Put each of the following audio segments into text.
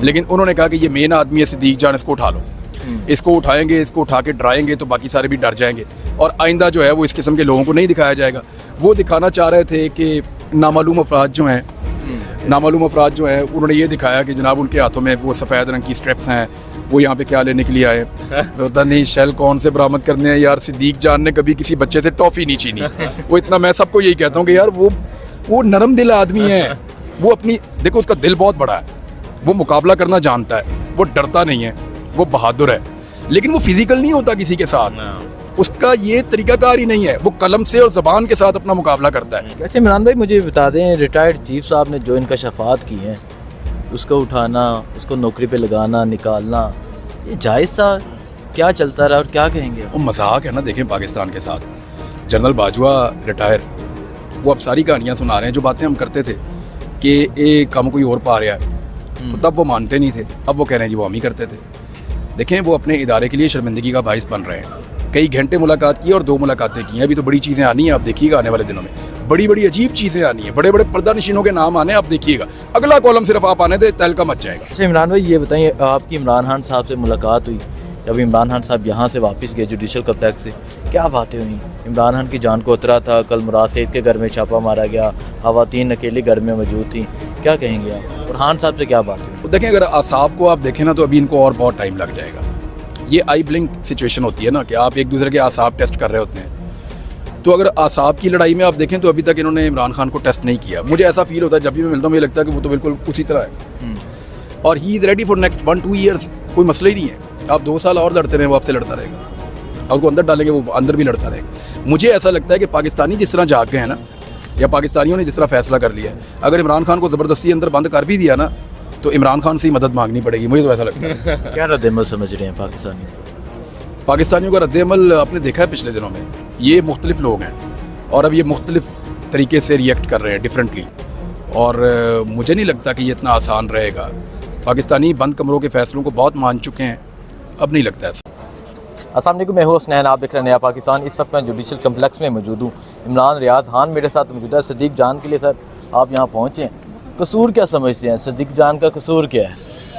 लेकिन उन्होंने कहा कि ये मेन आदमी है सिद्दीक जान, इसको उठा लो। इसको उठाएंगे, इसको उठा के डराएंगे तो बाकी सारे भी डर जाएंगे और आइंदा जो है वो इस किस्म के लोगों को नहीं दिखाया जाएगा। वो दिखाना चाह रहे थे कि नामालूम अफराद जो हैं उन्होंने ये दिखाया कि जनाब उनके हाथों में वो सफ़ेद रंग की स्ट्रिप्स हैं, वो यहाँ पे क्या लेने के लिए आए। पता नहीं शेल कौन से बरामद करने हैं यार। सिद्दीक जान ने कभी किसी बच्चे से टॉफ़ी नहीं छीनी। वो इतना, मैं सबको यही कहता हूँ कि यार वो नरम दिल आदमी है। वो अपनी, देखो उसका दिल बहुत बड़ा है, वो मुकाबला करना जानता है, वो डरता नहीं है, वो बहादुर है, लेकिन वो फिजिकल नहीं होता किसी के साथ। उसका ये तरीकाकार ही नहीं है, वो कलम से और ज़बान के साथ अपना मुकाबला करता है। अच्छा इमरान भाई, मुझे बता दें, रिटायर्ड चीफ साहब ने जो इंकशाफात की हैं, उसको उठाना, उसको नौकरी पे लगाना, निकालना, ये जायज़ था? क्या चलता रहा और क्या कहेंगे? वो मजाक है ना। देखें पाकिस्तान के साथ जनरल बाजवा रिटायर, वो अब सारी कहानियाँ सुना रहे हैं। जो बातें हम करते थे कि ये काम कोई और पा रहा है, तो तब वो मानते नहीं थे, अब वो कह रहे हैं जी वो हम ही करते थे। देखें वो अपने इदारे के लिए शर्मिंदगी का बाइस बन रहे हैं। कई घंटे मुलाकात की और 2 मुलाकातें की हैं। अभी तो बड़ी चीज़ें आनी हैं, आप देखिएगा आने वाले दिनों में बड़ी बड़ी अजीब चीज़ें आनी हैं, बड़े बड़े पर्दा नशीनों के नाम आने, आप देखिएगा। अगला कॉलम सिर्फ आप आने दे, तहलका मच जाएगा। अच्छा इमरान भाई, ये बताइए, आपकी इमरान खान साहब से मुलाकात हुई जब इमरान खान साहब यहाँ से वापस गए जुडिशल कम्प्लेक्स से, क्या बातें हुई? इमरान खान की जान को खतरा था, कल मुराद सईद के घर में छापा मारा गया, खवातीन अकेली घर में मौजूद थी, क्या कहेंगे आप? और खान साहब से क्या बात हुई? तो देखें, अगर आसाब को आप देखें ना, तो अभी इनको और बहुत टाइम लग जाएगा। ये आई ब्लिंक सिचुएशन होती है ना कि आप एक दूसरे के आसाब टेस्ट कर रहे होते हैं। तो अगर आसाब की लड़ाई में आप देखें तो अभी तक इन्होंने इमरान खान को टेस्ट नहीं किया। मुझे ऐसा फील होता है जब भी मैं मिलता हूँ, मुझे लगता है कि वो तो बिल्कुल उसी तरह है और he is ready for next 1-2 years. कोई मसला ही नहीं है। आप 2 साल और लड़ते रहे, वो आपसे लड़ता रहेगा। आप उसको अंदर डालेंगे, वो अंदर भी लड़ता रहेगा। मुझे ऐसा लगता है कि पाकिस्तानी जिस तरह जाग गए हैं ना, या पाकिस्तानियों ने जिस तरह फैसला कर लिया है, अगर इमरान खान को ज़बरदस्ती अंदर बंद कर भी दिया ना, तो इमरान खान से ही मदद मांगनी पड़ेगी। मुझे तो ऐसा लगता है। क्या रद्द-ए-अमल समझ रहे हैं पाकिस्तानियों का रद्द-ए-अमल आपने देखा है पिछले दिनों में। ये मुख्तलिफ लोग हैं और अब ये मुख्तलिफ तरीके से रिएक्ट कर रहे हैं डिफरेंटली, और मुझे नहीं लगता कि ये इतना आसान रहेगा। पाकिस्तानी बंद कमरों के फैसलों को बहुत मान चुके हैं, अब नहीं लगता ऐसा। अस्सलाम वालेकुम, मैं हूं हसनैन, आप देख रहे हैं नया पाकिस्तान। इस वक्त मैं जुडिशल कम्प्लेक्स में मौजूद हूँ। इमरान रियाज खान मेरे साथ मौजूद है। सिद्दीक जान के लिए सर आप यहाँ पहुँचे, कसूर क्या समझते हैं? सिद्दीक जान का कसूर क्या है?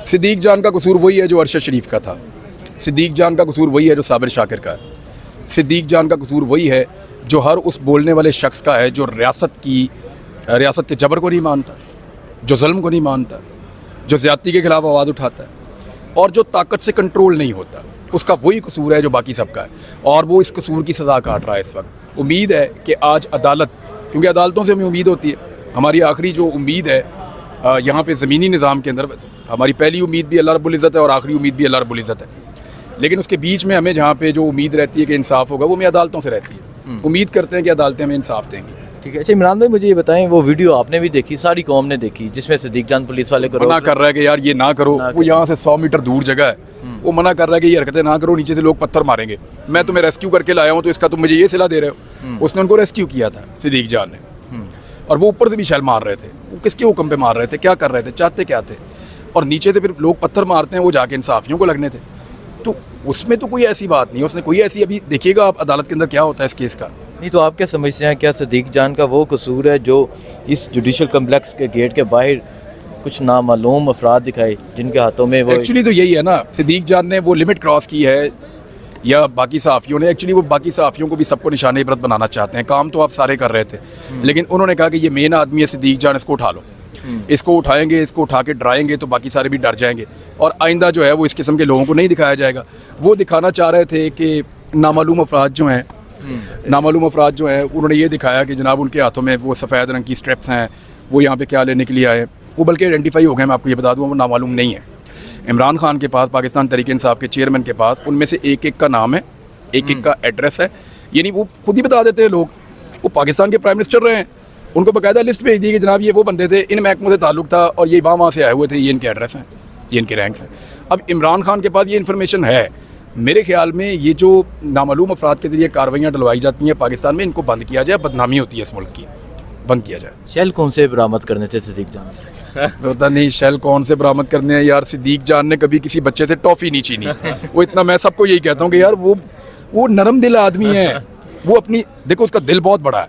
सिद्दीक जान का कसूर वही है जो अरशद शरीफ का था। सिद्दीक जान का कसूर वही है जो साबिर शाकिर का है। सिद्दीक जान का कसूर वही है जो हर उस बोलने वाले शख्स का है जो रियासत के जबर को नहीं मानता, जो जुल्म को नहीं मानता, जो ज़्यादती के खिलाफ आवाज़ उठाता है और जो ताकत से कंट्रोल नहीं होता। उसका वही कसूर है जो बाकी सबका है, और वो इस कसूर की सज़ा काट रहा है इस वक्त। उम्मीद है कि आज अदालत, क्योंकि अदालतों से हमें उम्मीद होती है, हमारी आखिरी जो उम्मीद है यहाँ पे ज़मीनी निज़ाम के अंदर, हमारी पहली उम्मीद भी अल्लाह रब्बुल इज़्ज़त है और आखिरी उम्मीद भी अल्लाह रब्बुल इज़्ज़त है। लेकिन उसके बीच में हमें जहाँ पे जो उम्मीद रहती है कि इंसाफ होगा, वो हमें अदालतों से रहती है। उम्मीद करते हैं कि अदालतें हमें इंसाफ देंगी। ठीक है। अच्छा इमरान भाई, मुझे ये बताएं, वो वीडियो आपने भी देखी, सारी कौम ने देखी, जिसमें सिद्दीक जान पुलिस वाले को मना कर रहा है कि यार ये ना करो। वो यहाँ से 100 मीटर दूर जगह है, वो मना कर रहा है कि ये हरकतें ना करो, नीचे से लोग पत्थर मारेंगे। मैं तुम्हें रेस्क्यू करके लाया हूँ, तो इसका तुम मुझे ये सिला दे रहे हो। उसने उनको रेस्क्यू किया था सिद्दीक जान ने, और वो ऊपर से भी शैल मार रहे थे। वो किसके हुक्म पे मार रहे थे, क्या कर रहे थे, चाहते क्या थे? और नीचे से फिर लोग पत्थर मारते हैं, वो जाके इंसाफियों को लगने थे। तो उसमें तो कोई ऐसी बात नहीं है, उसने कोई ऐसी, अभी देखिएगा आप अदालत के अंदर क्या होता है इस केस का। नहीं तो आप क्या समझते हैं, क्या सिद्दीक जान का वो कसूर है जो इस जुडिशल कम्प्लेक्स के गेट के बाहर कुछ नामालूम अफराद दिखाए जिनके हाथों में वो? एक्चुअली तो यही है ना, सिद्दीक जान ने वो लिमिट क्रॉस की है, या बाकी सहाफ़ियों ने। एक्चुअली वो बाकी सहाफ़ियों को भी सबको निशाने इबरत बनाना चाहते हैं। काम तो आप सारे कर रहे थे, लेकिन उन्होंने कहा कि ये मेन आदमी है सिद्दीक जान, इसको उठा लो। इसको उठाएंगे, इसको उठा के डराएंगे तो बाकी सारे भी डर जाएंगे और आइंदा जो है वो इस किस्म के लोगों को नहीं दिखाया जाएगा। वो दिखाना चाह रहे थे कि नामालूम अफराद जो हैं उन्होंने ये दिखाया कि जनाब उनके हाथों में वो सफ़ेद रंग की स्ट्रिप्स हैं, वो यहाँ पे क्या लेने के लिए आए। वो बल्कि आइडेंटिफाई हो गए, मैं आपको ये बता दूँ, वो नामालूम नहीं है। इमरान खान के पास, पाकिस्तान तहरीक इंसाफ के चेयरमैन के पास, उनमें से एक का नाम है, एक का एड्रेस है। यानी वो खुद ही बता देते हैं लोग। वो पाकिस्तान के प्राइम मिनिस्टर रहे हैं, उनको बाकायदा लिस्ट भेज दी कि जनाब ये वो बंदे थे, इन महकमों से ताल्लुक़ था और ये वहाँ से आए हुए थे, ये इनके एड्रेस हैं, ये इनके रैंक्स हैं। अब इमरान खान के पास ये इन्फॉर्मेशन है। मेरे ख्याल में ये जो नामालूम अफराद के ज़रिए कार्रवाइयाँ डलवाई जाती हैं पाकिस्तान में, इनको बंद किया जाए। बदनामी होती है इस मुल्क की, बंद किया जाए। शेल कौन से बरामद करने थे सिद्दीक जान से? पता नहीं शेल कौन से बरामद करने हैं यार। सिद्दीक जान ने कभी किसी बच्चे से टॉफ़ी नहीं छीनी। वो इतना, मैं सबको यही कहता हूँ कि यार वो नरम दिल आदमी है। वो अपनी, देखो उसका दिल बहुत बड़ा है,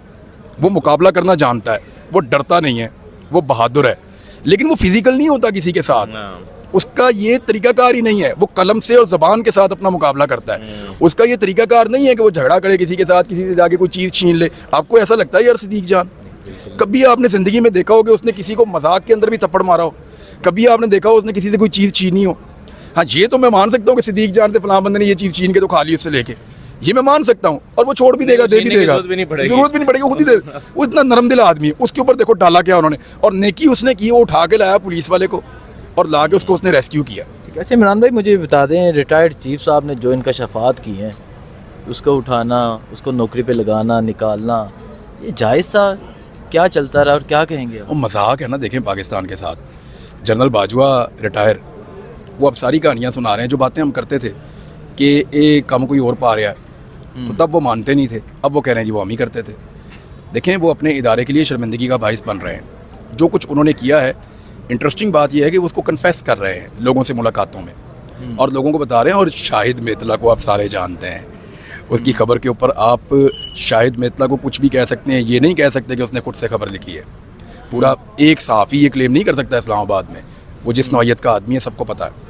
वो मुकाबला करना जानता है, वो डरता नहीं है, वो बहादुर है, लेकिन वो फिजिकल नहीं होता किसी के साथ। उसका ये तरीकाकार ही नहीं है। वो कलम से और ज़बान के साथ अपना मुकाबला करता है। उसका ये तरीकाकार नहीं है कि वो झगड़ा करे किसी के साथ, किसी से जाके कोई चीज़ छीन ले। आपको ऐसा लगता है यार सिद्दीक जान, कभी आपने ज़िंदगी में देखा हो कि उसने किसी को मजाक के अंदर भी थप्पड़ मारा हो? कभी आपने देखा हो उसने किसी से कोई चीज़ छीनी हो? हाँ, ये तो मैं मान सकता हूँ कि सिद्दीक जान से फलां बंदे ने ये चीज़ छीन के तो खा ली उससे लेके, ये मैं मान सकता हूँ। और वो छोड़ भी देगा, दे भी देगा, जरूरत भी नहीं पड़ेगी, खुद ही दे। वो इतना नरम दिल आदमी है। उसके ऊपर देखो डाला क्या उन्होंने, और नेकी उसने की, वो उठा के लाया पुलिस वाले को और ला के उसको उसने रेस्क्यू किया। अच्छा इमरान भाई, मुझे बता दें, रिटायर्ड चीफ साहब ने जो इनकशाफात की हैं, उसको उठाना, उसको नौकरी पे लगाना, निकालना, ये जायज़ था? क्या चलता रहा और क्या कहेंगे आप? वो मजाक है ना। देखें, पाकिस्तान के साथ जनरल बाजवा रिटायर, वो अब सारी कहानियाँ सुना रहे हैं। जो बातें हम करते थे कि ये काम कोई और पा रहा है, तो तब वो मानते नहीं थे, अब वो कह रहे हैं जी वो हम ही करते थे। देखें, वो अपने इदारे के लिए शर्मिंदगी का बाइस बन रहे हैं। जो कुछ उन्होंने किया है, इंटरेस्टिंग बात यह है कि वो उसको कन्फेस कर रहे हैं लोगों से मुलाकातों में, और लोगों को बता रहे हैं। और शाहिद मेतला को आप सारे जानते हैं, उसकी खबर के ऊपर आप शाहिद मेतला को कुछ भी कह सकते हैं, ये नहीं कह सकते कि उसने खुद से खबर लिखी है। पूरा एक सहाफ़ी ये क्लेम नहीं कर सकता इस्लामाबाद में, वो जिस नौइयत का आदमी है सबको पता है।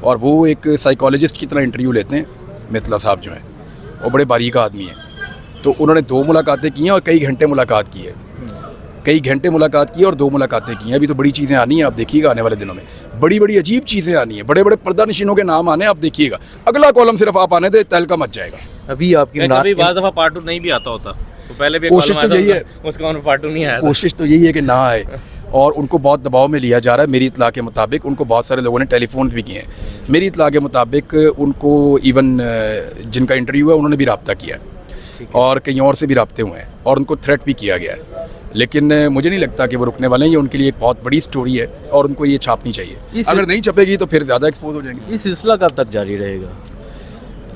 और वो एक साइकोलॉजिस्ट की तरह इंटरव्यू लेते हैं मेतला साहब जो हैं, वो बड़े बारीक आदमी हैं। तो उन्होंने 2 मुलाकातें की हैं और कई घंटे मुलाकात की है, कई घंटे मुलाकात की है और 2 मुलाकातें की हैं। अभी तो बड़ी चीज़ें आनी हैं, आप देखिएगा आने वाले दिनों में बड़ी बड़ी अजीब चीज़ें आनी हैं, बड़े बड़े पर्दा नशीनों के नाम आने, आप देखिएगा। अगला कॉलम सिर्फ आप आने दे, तहलका मच जाएगा। अभी आपकी कभी बाज़ दफ़ा पार्ट 2 नहीं भी आता होता, तो पहले भी कोशिश तो यही है, उसका पार्ट 2 नहीं आया। कोशिश तो यही है कि ना आए, और उनको बहुत दबाव में लिया जा रहा है। मेरी इत्तला के मुताबिक उनको बहुत सारे लोगों ने टेलीफोन भी किए हैं। मेरी इत्तला के मुताबिक उनको इवन जिनका इंटरव्यू है उन्होंने भी रब्ता किया है, और कहीं और से भी रब्ते हुए हैं, और उनको थ्रेट भी किया गया है। लेकिन मुझे नहीं लगता कि वो रुकने वाले हैं। ये उनके लिए एक बहुत बड़ी स्टोरी है और उनको ये छापनी चाहिए। अगर नहीं छपेगी तो फिर ज़्यादा एक्सपोज हो जाएंगे। ये सिलसिला कब तक जारी रहेगा?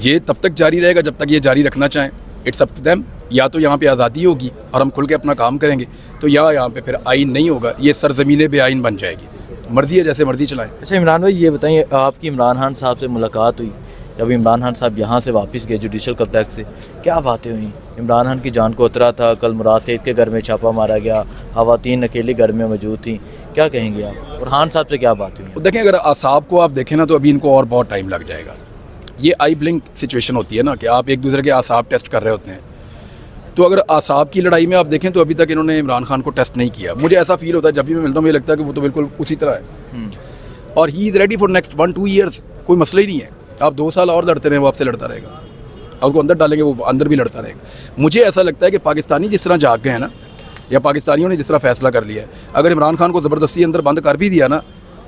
ये तब तक जारी रहेगा जब तक ये जारी रखना चाहें। It's up to them. या तो यहाँ पे आज़ादी होगी और हम खुल के अपना काम करेंगे, तो यहाँ पे फिर आइन नहीं होगा, ये सरज़मीन बेआइन बन जाएगी। मर्ज़ी है, जैसे मर्ज़ी चलाएं। अच्छा इमरान भाई, ये बताइए, आपकी इमरान खान साहब से मुलाकात हुई जब इमरान खान साहब यहाँ से वापस गए जुडिशल कम्प्लेक्स से, क्या बातें हुई? इमरान खान की जान को खतरा था, कल मुराद सईद के घर में छापा मारा गया, ख़वातीन अकेली घर में मौजूद थी, क्या कहेंगे आप? और खान साहब से क्या बात हुई? देखें, अगर आसाब को आप देखें ना, तो अभी इनको और बहुत टाइम लग जाएगा। ये आई ब्लिंक सिचुएशन होती है ना, कि आप एक दूसरे के आसाब टेस्ट कर रहे होते हैं। तो अगर आसाब की लड़ाई में आप देखें तो अभी तक इन्होंने इमरान खान को टेस्ट नहीं किया। मुझे ऐसा फील होता है जब भी मैं मिलता हूँ, मुझे लगता है कि वो तो बिल्कुल उसी तरह है, और he is ready for next 1-2 years. कोई मसला ही नहीं है। आप 2 साल और लड़ते रहें, वो आपसे लड़ता रहेगा। आप उसको अंदर डालेंगे, वो अंदर भी लड़ता रहेगा। मुझे ऐसा लगता है कि पाकिस्तानी जिस तरह जाग गए हैं ना, या पाकिस्तानियों ने जिस तरह फैसला कर लिया है, अगर इमरान खान को ज़बरदस्ती अंदर बंद कर भी दिया ना,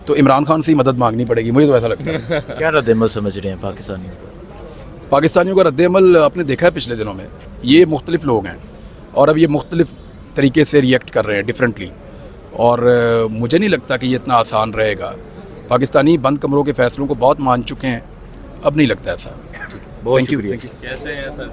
तो इमरान खान से ही मदद मांगनी पड़ेगी। मुझे तो ऐसा लगता है। क्या रद्द-ए-अमल समझ रहे हैं पाकिस्तानियों को? पाकिस्तानियों का रद्द-ए-अमल आपने देखा है पिछले दिनों में। ये मुख्तलिफ लोग हैं और अब ये मुख्तलिफ तरीके से रिएक्ट कर रहे हैं, डिफरेंटली। और मुझे नहीं लगता कि ये इतना आसान रहेगा। पाकिस्तानी बंद कमरों के फ़ैसलों को बहुत मान चुके हैं, अब नहीं लगता ऐसा। बहुत थैंक यू। शुक्रिया। कैसे हैं सर?